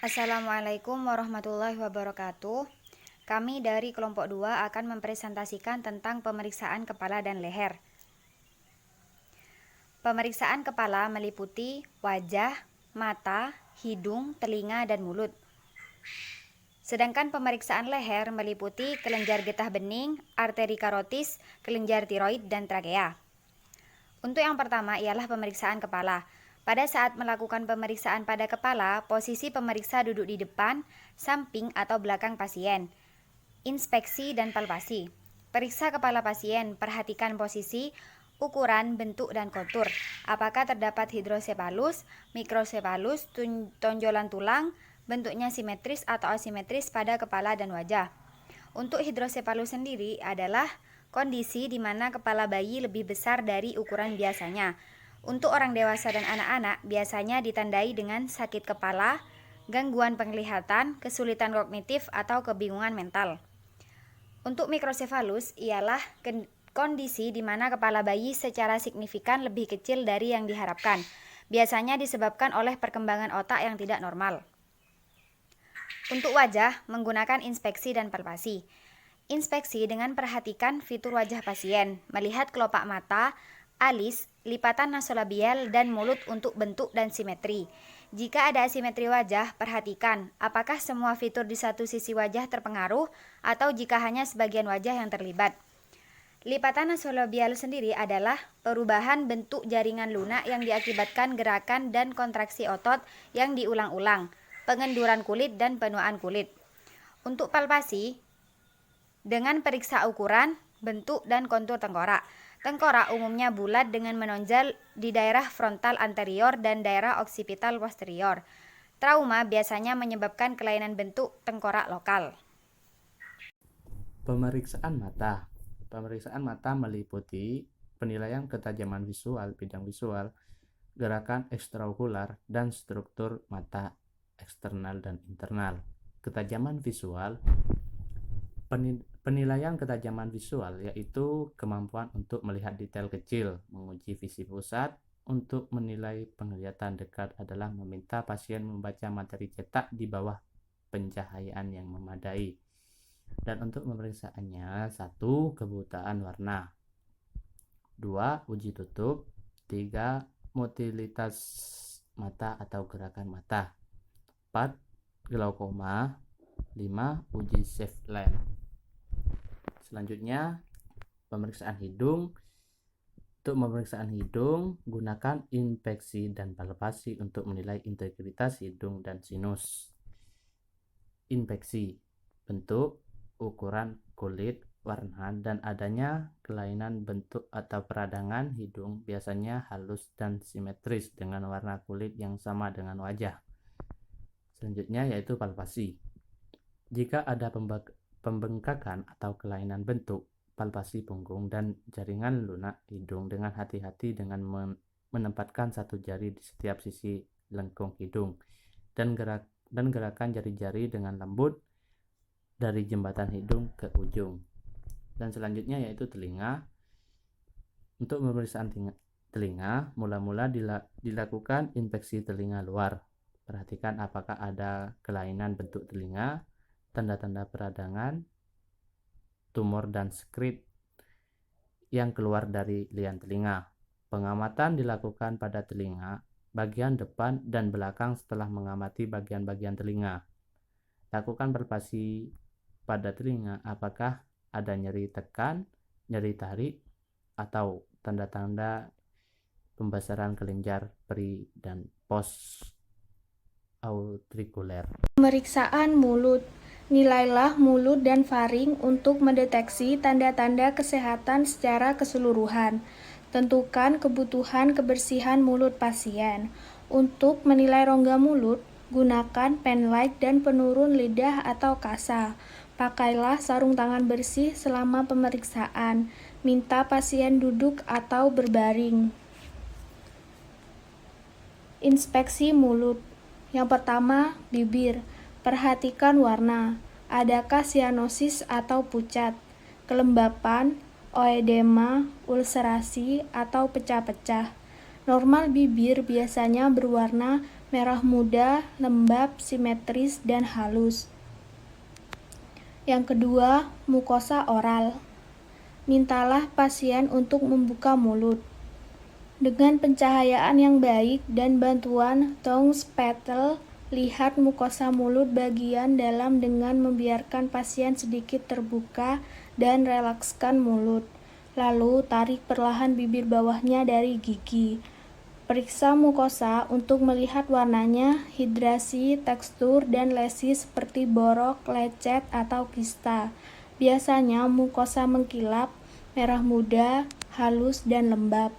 Assalamualaikum warahmatullahi wabarakatuh. Kami dari kelompok 2 akan mempresentasikan tentang pemeriksaan kepala dan leher. Pemeriksaan kepala meliputi wajah, mata, hidung, telinga, dan mulut. Sedangkan pemeriksaan leher meliputi kelenjar getah bening, arteri karotis, kelenjar tiroid, dan trakea. Untuk yang pertama ialah pemeriksaan kepala. Pada saat melakukan pemeriksaan pada kepala, posisi pemeriksa duduk di depan, samping, atau belakang pasien. Inspeksi dan palpasi. Periksa kepala pasien, perhatikan posisi, ukuran, bentuk, dan kontur. Apakah terdapat hidrosepalus, mikrosepalus, tonjolan tulang, bentuknya simetris atau asimetris pada kepala dan wajah. Untuk hidrosepalus sendiri adalah kondisi di mana kepala bayi lebih besar dari ukuran biasanya. Untuk orang dewasa dan anak-anak biasanya ditandai dengan sakit kepala, gangguan penglihatan, kesulitan kognitif, atau kebingungan mental. Untuk mikrosefalus ialah kondisi di mana kepala bayi secara signifikan lebih kecil dari yang diharapkan. Biasanya disebabkan oleh perkembangan otak yang tidak normal. Untuk wajah, menggunakan inspeksi dan palpasi. Inspeksi dengan perhatikan fitur wajah pasien, melihat kelopak mata, alis, lipatan nasolabial, dan mulut untuk bentuk dan simetri. Jika ada asimetri wajah, perhatikan apakah semua fitur di satu sisi wajah terpengaruh atau jika hanya sebagian wajah yang terlibat. Lipatan nasolabial sendiri adalah perubahan bentuk jaringan lunak yang diakibatkan gerakan dan kontraksi otot yang diulang-ulang, pengenduran kulit, dan penuaan kulit. Untuk palpasi, dengan periksa ukuran, bentuk, dan kontur tengkorak. Tengkorak umumnya bulat dengan menonjol di daerah frontal anterior dan daerah oksipital posterior. Trauma biasanya menyebabkan kelainan bentuk tengkorak lokal. Pemeriksaan mata. Pemeriksaan mata meliputi penilaian ketajaman visual, bidang visual, gerakan ekstraokular, dan struktur mata eksternal dan internal. Ketajaman visual. Penilaian ketajaman visual yaitu kemampuan untuk melihat detail kecil. Menguji visi pusat. Untuk menilai penglihatan dekat adalah meminta pasien membaca materi cetak di bawah pencahayaan yang memadai. Dan untuk pemeriksaannya, 1. Kebutaan warna, 2. Uji tutup, 3. Motilitas mata atau gerakan mata, 4. Glaukoma, 5. Uji Safeline. Selanjutnya, pemeriksaan hidung. Untuk pemeriksaan hidung, gunakan inspeksi dan palpasi untuk menilai integritas hidung dan sinus. Inspeksi: bentuk, ukuran kulit, warna, dan adanya kelainan bentuk atau peradangan hidung, biasanya halus dan simetris dengan warna kulit yang sama dengan wajah. Selanjutnya yaitu palpasi. Jika ada pembengkakan atau kelainan bentuk, palpasi punggung dan jaringan lunak hidung dengan hati-hati dengan menempatkan satu jari di setiap sisi lengkung hidung dan gerakan jari-jari dengan lembut dari jembatan hidung ke ujung. Dan selanjutnya yaitu telinga. Untuk pemeriksaan telinga, mula-mula dilakukan inspeksi telinga luar. Perhatikan apakah ada kelainan bentuk telinga, tanda-tanda peradangan, tumor, dan sekret yang keluar dari liang telinga. Pengamatan dilakukan pada telinga bagian depan dan belakang setelah mengamati bagian-bagian telinga. Lakukan palpasi pada telinga apakah ada nyeri tekan, nyeri tarik, atau tanda-tanda pembesaran kelenjar peri dan post aurikuler. Pemeriksaan mulut. Nilailah mulut dan faring untuk mendeteksi tanda-tanda kesehatan secara keseluruhan. Tentukan kebutuhan kebersihan mulut pasien. Untuk menilai rongga mulut, gunakan pen light dan penurun lidah atau kasa. Pakailah sarung tangan bersih selama pemeriksaan. Minta pasien duduk atau berbaring. Inspeksi mulut. Yang pertama, bibir. Perhatikan warna. Adakah sianosis atau pucat, kelembapan, oedema, ulcerasi, atau pecah-pecah. Normal bibir biasanya berwarna merah muda, lembab, simetris, dan halus. Yang kedua, mukosa oral. Mintalah pasien untuk membuka mulut. Dengan pencahayaan yang baik dan bantuan tongue spatel, lihat mukosa mulut bagian dalam dengan membiarkan pasien sedikit terbuka dan relakskan mulut. Lalu tarik perlahan bibir bawahnya dari gigi. Periksa mukosa untuk melihat warnanya, hidrasi, tekstur, dan lesi seperti borok, lecet, atau kista. Biasanya mukosa mengkilap, merah muda, halus, dan lembab.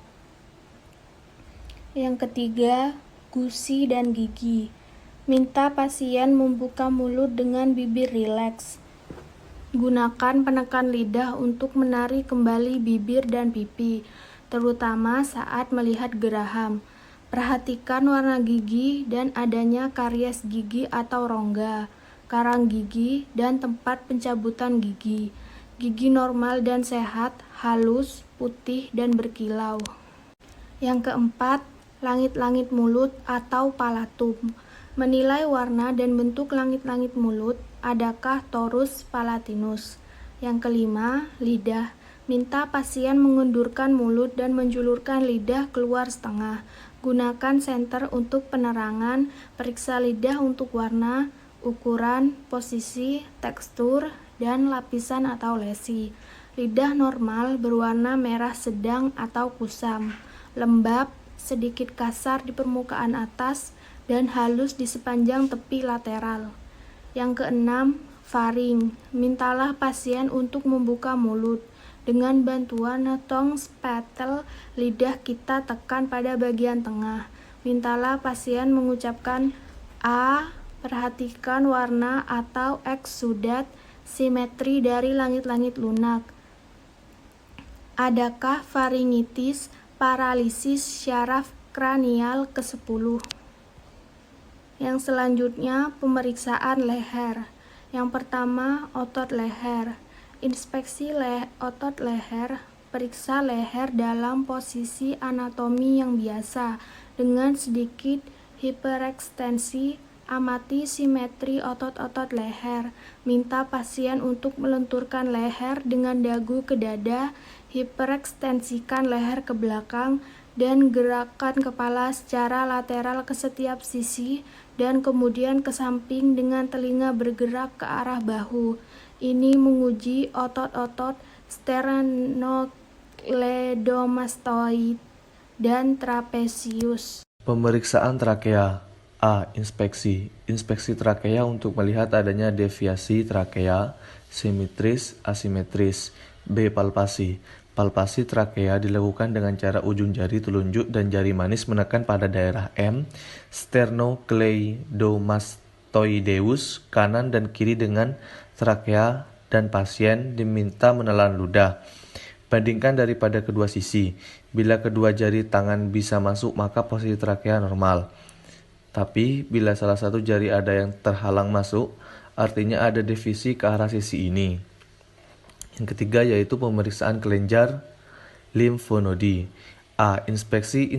Yang ketiga, gusi dan gigi. Minta pasien membuka mulut dengan bibir rileks. Gunakan penekan lidah untuk menarik kembali bibir dan pipi, terutama saat melihat geraham. Perhatikan warna gigi dan adanya karies gigi atau rongga, karang gigi, dan tempat pencabutan gigi. Gigi normal dan sehat, halus, putih, dan berkilau. Yang keempat, langit-langit mulut atau palatum. Menilai warna dan bentuk langit-langit mulut, adakah torus palatinus. Yang kelima, lidah. Minta pasien mengendurkan mulut dan menjulurkan lidah keluar setengah. Gunakan senter untuk penerangan, periksa lidah untuk warna, ukuran, posisi, tekstur, dan lapisan atau lesi. Lidah normal berwarna merah sedang atau kusam, lembab, sedikit kasar di permukaan atas, dan halus di sepanjang tepi lateral. Yang keenam, faring. Mintalah pasien untuk membuka mulut. Dengan bantuan tongue spatel, lidah kita tekan pada bagian tengah. Mintalah pasien mengucapkan A, perhatikan warna atau eksudat, simetri dari langit-langit lunak. Adakah faringitis, paralisis syaraf kranial ke-10? Yang selanjutnya, pemeriksaan leher. Yang pertama, otot leher. Inspeksi otot leher. Periksa leher dalam posisi anatomi yang biasa, dengan sedikit hiperekstensi. Amati simetri otot-otot leher. Minta pasien untuk melenturkan leher dengan dagu ke dada, hiperekstensikan leher ke belakang, dan gerakan kepala secara lateral ke setiap sisi, dan kemudian ke samping dengan telinga bergerak ke arah bahu. Ini menguji otot-otot sternocleidomastoid dan trapesius. Pemeriksaan trakea. A. Inspeksi. Inspeksi trakea untuk melihat adanya deviasi trakea, simetris, asimetris. B. Palpasi. Palpasi trakea dilakukan dengan cara ujung jari telunjuk dan jari manis menekan pada daerah M, sternocleidomastoideus, kanan dan kiri dengan trakea, dan pasien diminta menelan ludah. Bandingkan daripada kedua sisi. Bila kedua jari tangan bisa masuk, maka posisi trakea normal. Tapi bila salah satu jari ada yang terhalang masuk, artinya ada defisi ke arah sisi ini. Yang ketiga yaitu pemeriksaan kelenjar limfonodi. A. Inspeksi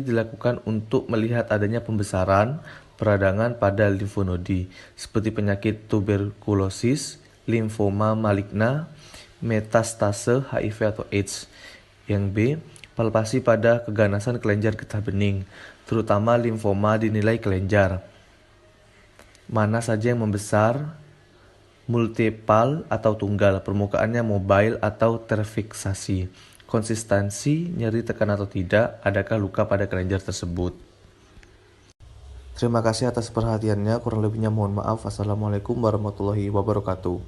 dilakukan untuk melihat adanya pembesaran peradangan pada limfonodi, seperti penyakit tuberkulosis, limfoma maligna, metastase HIV atau AIDS. Yang B. Palpasi pada keganasan kelenjar getah bening, terutama limfoma dinilai kelenjar mana saja yang membesar, multipal atau tunggal, permukaannya mobile atau terfiksasi, konsistensi, nyeri, tekan atau tidak, adakah luka pada kelenjar tersebut. Terima kasih atas perhatiannya, kurang lebihnya mohon maaf. Assalamualaikum warahmatullahi wabarakatuh.